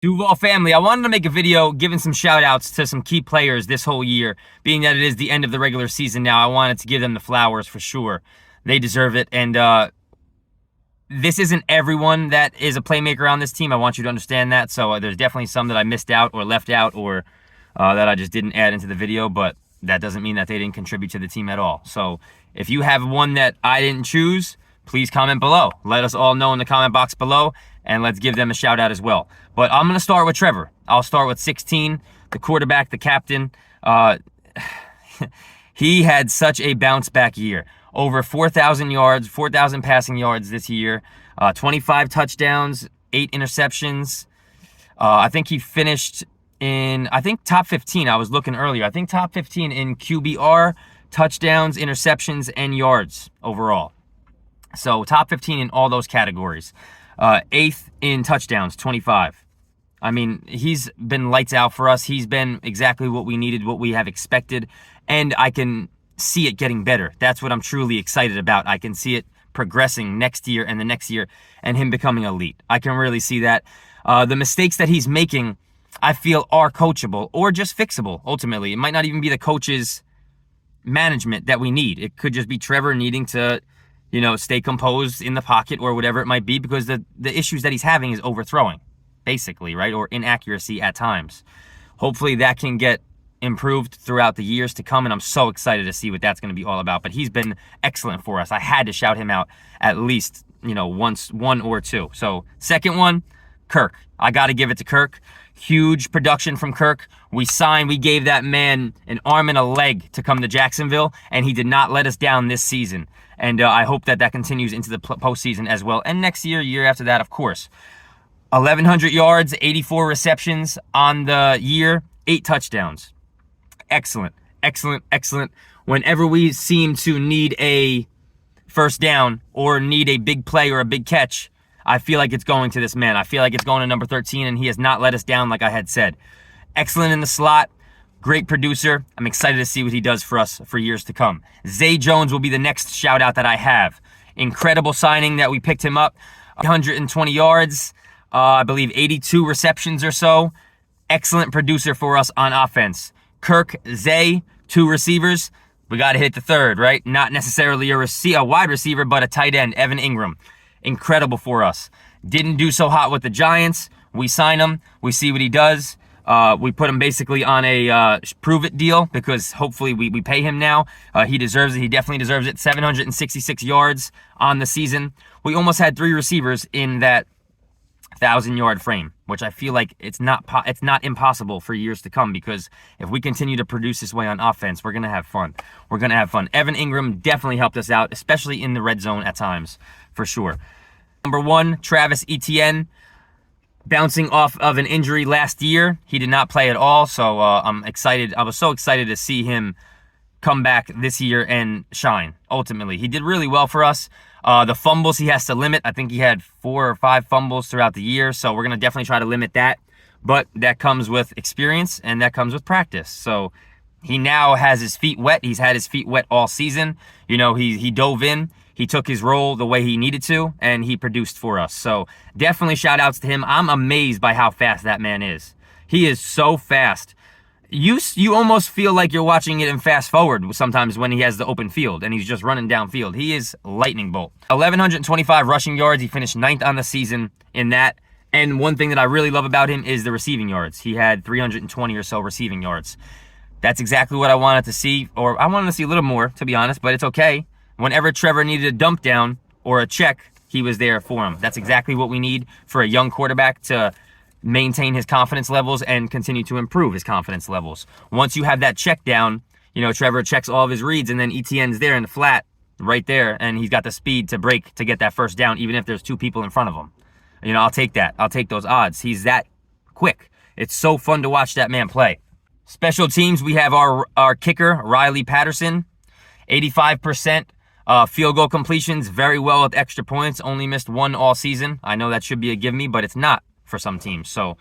Duval family, I wanted to make a video giving some shout outs to some key players this whole year. Being that it is the end of the regular season now, I wanted to give them the flowers for sure. They deserve it. And this isn't everyone that is a playmaker on this team. I want you to understand that. So there's definitely some that I missed out or left out or that I just didn't add into the video. But that doesn't mean that they didn't contribute to the team at all. So if you have one that I didn't choose, please comment below. Let us all know in the comment box below, and let's give them a shout out as well. But I'm going to start with Trevor. I'll start with 16, the quarterback, the captain. He had such a bounce back year. Over 4,000 yards, 4,000 passing yards this year, 25 touchdowns, 8 interceptions. I think he finished in, top 15. I was looking earlier. I think top 15 in QBR, touchdowns, interceptions, and yards overall. So top 15 in all those categories. 8th in touchdowns, 25. I mean, he's been lights out for us. He's been exactly what we needed, what we have expected, and I can see it getting better. That's what I'm truly excited about. I can see it progressing next year and the next year and him becoming elite. I can really see that. The mistakes that he's making, I feel, are coachable or just fixable, ultimately. It might not even be the coach's management that we need. It could just be Trevor needing to stay composed in the pocket or whatever it might be, because the issues that he's having is overthrowing, basically, right? Or inaccuracy at times. Hopefully that can get improved throughout the years to come, and I'm so excited to see what that's going to be all about. But he's been excellent for us. I had to shout him out at least, once, one or two. So second one, Kirk. I got to give it to Kirk. Huge production from Kirk. We gave that man an arm and a leg to come to Jacksonville, and he did not let us down this season. And I hope that continues into the postseason as well. And next year, year after that, of course. 1,100 yards, 84 receptions on the year, 8 touchdowns. Excellent, excellent, excellent. Whenever we seem to need a first down or need a big play or a big catch, I feel like it's going to this man. I feel like it's going to number 13, and he has not let us down, like I had said. Excellent in the slot. Great producer. I'm excited to see what he does for us for years to come. Zay Jones will be the next shout out that I have. Incredible signing that we picked him up. 120 yards, I believe 82 receptions or so. Excellent producer for us on offense. Kirk, Zay, 2 receivers. We got to hit the third, right? Not necessarily a wide receiver, but a tight end, Evan Ingram. Incredible for us. Didn't do so hot with the Giants. We sign him. We see what he does. We put him basically on a prove-it deal, because hopefully we pay him now. He deserves it. He definitely deserves it. 766 yards on the season. We almost had 3 receivers in that 1,000-yard frame, which I feel like it's not impossible for years to come, because if we continue to produce this way on offense, we're going to have fun. We're going to have fun. Evan Ingram definitely helped us out, especially in the red zone at times, for sure. Number 1, Travis Etienne. Bouncing off of an injury last year. He did not play at all, so I'm excited. I was so excited to see him come back this year and shine, ultimately. He did really well for us. The fumbles he has to limit. I think he had 4 or 5 fumbles throughout the year, so we're going to definitely try to limit that. But that comes with experience, and that comes with practice. So he now has his feet wet. He's had his feet wet all season. He dove in. He took his role the way he needed to, and he produced for us. So definitely shout outs to him. I'm amazed by how fast that man is. He is so fast. You almost feel like you're watching it in fast forward sometimes when he has the open field and he's just running downfield. He is lightning bolt. 1,125 rushing yards. He finished 9th on the season in that. And one thing that I really love about him is the receiving yards. He had 320 or so receiving yards. That's exactly what I wanted to see, or I wanted to see a little more, to be honest, but it's okay. Whenever Trevor needed a dump down or a check, he was there for him. That's exactly what we need for a young quarterback to maintain his confidence levels and continue to improve his confidence levels. Once you have that check down, Trevor checks all of his reads, and then Etienne's there in the flat right there, and he's got the speed to break to get that first down, even if there's 2 people in front of him. I'll take that. I'll take those odds. He's that quick. It's so fun to watch that man play. Special teams, we have our kicker, Riley Patterson, 85%. Field goal completions, very well with extra points. Only missed 1 all season. I know that should be a give me, but it's not for some teams. So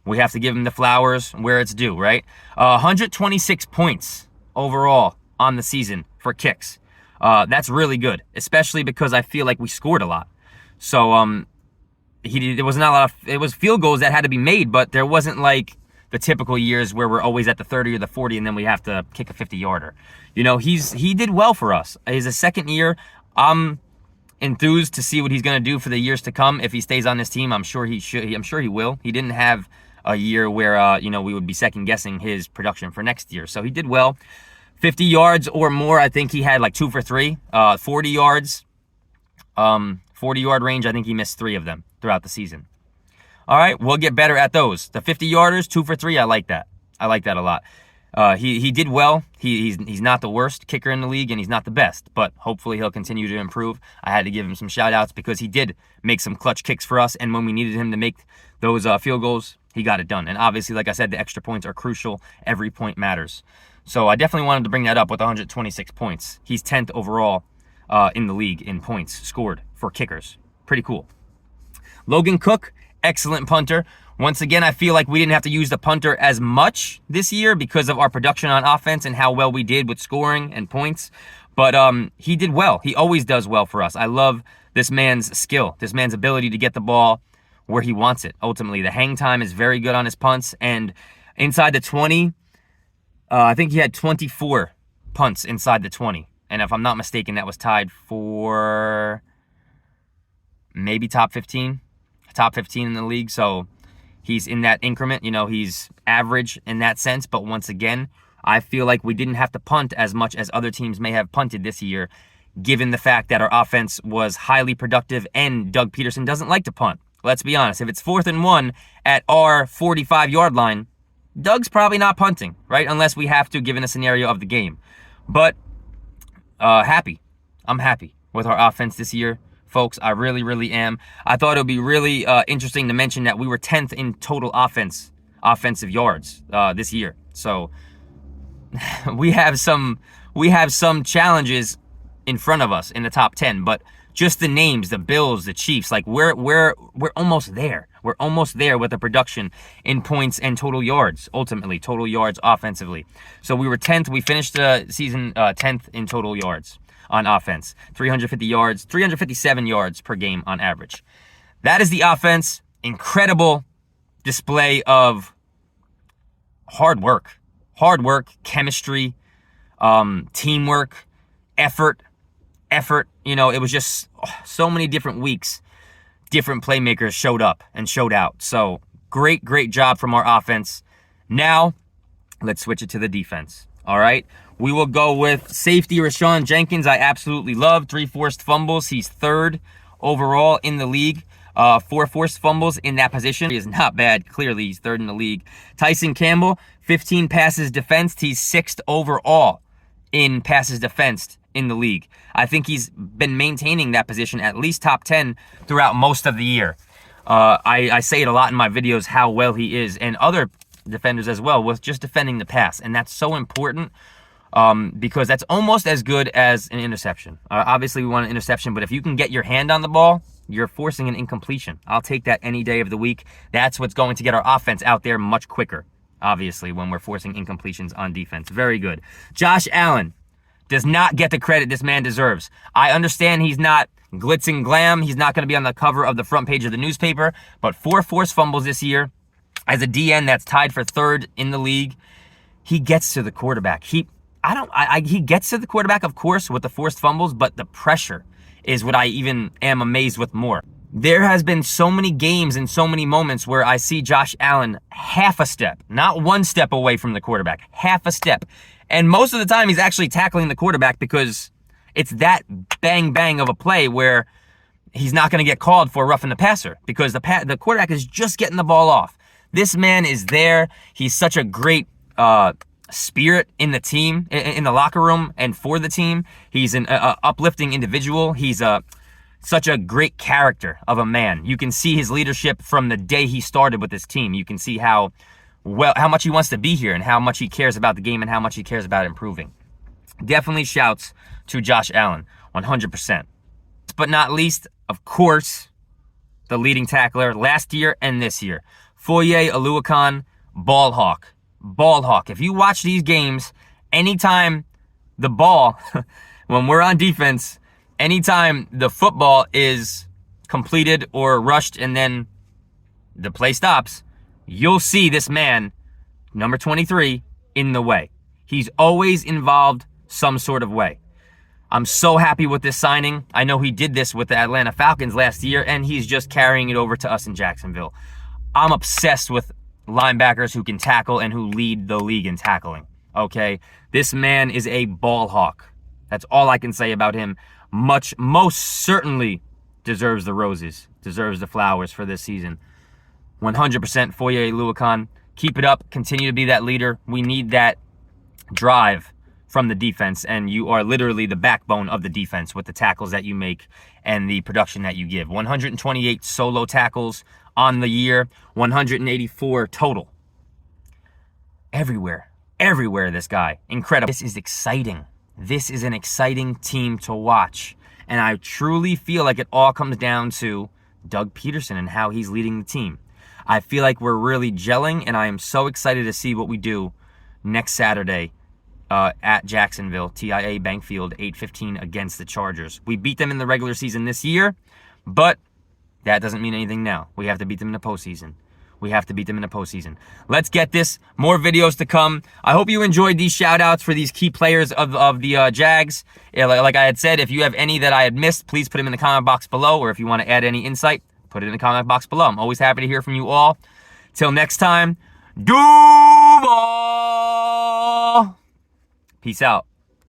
we have to give him the flowers where it's due, right? 126 points overall on the season for kicks. That's really good, especially because I feel like we scored a lot. So there was not a lot of, it was field goals that had to be made, but there wasn't like the typical years where we're always at the 30 or the 40 and then we have to kick a 50-yarder. You know, he did well for us. He's a second year. I'm enthused to see what he's going to do for the years to come. If he stays on this team, I'm sure he will. He didn't have a year where you know, we would be second guessing his production for next year. So he did well. 50 yards or more, I think he had like 2 for 3. 40 yards, 40-yard range, I think he missed 3 of them throughout the season. All right, we'll get better at those. The 50-yarders, 2 for 3, I like that. I like that a lot. He did well. He's not the worst kicker in the league, and he's not the best, but hopefully he'll continue to improve. I had to give him some shout-outs because he did make some clutch kicks for us, and when we needed him to make those field goals, he got it done. And obviously, like I said, the extra points are crucial. Every point matters. So I definitely wanted to bring that up with 126 points. He's 10th overall in the league in points scored for kickers. Pretty cool. Logan Cook, excellent punter. Once again, I feel like we didn't have to use the punter as much this year because of our production on offense and how well we did with scoring and points. But he did well. He always does well for us. I love this man's skill, this man's ability to get the ball where he wants it. Ultimately, the hang time is very good on his punts. And inside the 20, I think he had 24 punts inside the 20. And if I'm not mistaken, that was tied for maybe top 15 in the league. So he's in that increment. You know, he's average in that sense. But once again, I feel like we didn't have to punt as much as other teams may have punted this year, given the fact that our offense was highly productive and Doug Peterson doesn't like to punt. Let's be honest. If it's 4th and 1 at our 45-yard line, Doug's probably not punting, right? Unless we have to, given the scenario of the game. But I'm happy with our offense this year, folks. I really, really am. I thought it would be really interesting to mention that we were 10th in total offensive yards this year. So we have some challenges in front of us in the top 10, but just the names, the Bills, the Chiefs, like we're almost there. We're almost there with the production in points and total yards, ultimately, total yards offensively. So we were 10th. We finished the season 10th in total yards on offense. 350 yards, 357 yards per game on average. That is the offense. Incredible display of hard work, chemistry, teamwork, effort. You know, it was just so many different weeks. Different playmakers showed up and showed out. So great job from our offense. Now, let's switch it to the defense. All right. We will go with safety Rashawn Jenkins. I absolutely love 3 forced fumbles. He's 3rd overall in the league. 4 forced fumbles in that position. He is not bad. Clearly, he's 3rd in the league. Tyson Campbell, 15 passes defensed. He's 6th overall in passes defensed in the league. I think he's been maintaining that position at least top 10 throughout most of the year. I say it a lot in my videos how well he is, and other defenders as well, with just defending the pass. And that's so important because that's almost as good as an interception. Obviously, we want an interception, but if you can get your hand on the ball, you're forcing an incompletion. I'll take that any day of the week. That's what's going to get our offense out there much quicker, obviously, when we're forcing incompletions on defense. Very good. Josh Allen does not get the credit this man deserves. I understand he's not glitz and glam. He's not going to be on the cover of the front page of the newspaper, but 4 forced fumbles this year. As a DN that's tied for 3rd in the league, he gets to the quarterback. He gets to the quarterback, of course, with the forced fumbles, but the pressure is what I even am amazed with more. There has been so many games and so many moments where I see Josh Allen half a step, not 1 step away from the quarterback, half a step. And most of the time, he's actually tackling the quarterback because it's that bang of a play where he's not going to get called for roughing the passer because the quarterback is just getting the ball off. This man is there. He's such a great spirit in the team, in the locker room, and for the team. He's an uplifting individual. He's such a great character of a man. You can see his leadership from the day he started with this team. You can see how much he wants to be here and how much he cares about the game and how much he cares about improving. Definitely shouts to Josh Allen, 100%. But not least, of course, the leading tackler last year and this year, Foye Oluokun, ball hawk. If you watch these games, anytime the ball, when we're on defense, anytime the football is completed or rushed and then the play stops, you'll see this man, number 23, in the way. He's always involved some sort of way. I'm so happy with this signing. I know he did this with the Atlanta Falcons last year, and he's just carrying it over to us in Jacksonville. I'm obsessed with linebackers who can tackle and who lead the league in tackling, okay? This man is a ball hawk. That's all I can say about him. Most certainly deserves the roses, deserves the flowers for this season. 100% Foye Oluokun. Keep it up. Continue to be that leader. We need that drive from the defense, and you are literally the backbone of the defense with the tackles that you make and the production that you give. 128 solo tackles on the year, 184 total. Everywhere, this guy. Incredible. This is exciting. This is an exciting team to watch, and I truly feel like it all comes down to Doug Peterson and how he's leading the team. I feel like we're really gelling, and I am so excited to see what we do next Saturday at Jacksonville, TIA Bank Field, 8:15 against the Chargers. We beat them in the regular season this year, but that doesn't mean anything now. We have to beat them in the postseason. Let's get this. More videos to come. I hope you enjoyed these shout-outs for these key players of the Jags. Like I had said, if you have any that I had missed, please put them in the comment box below, or if you want to add any insight, put it in the comment box below. I'm always happy to hear from you all. Till next time, Duval! Peace out.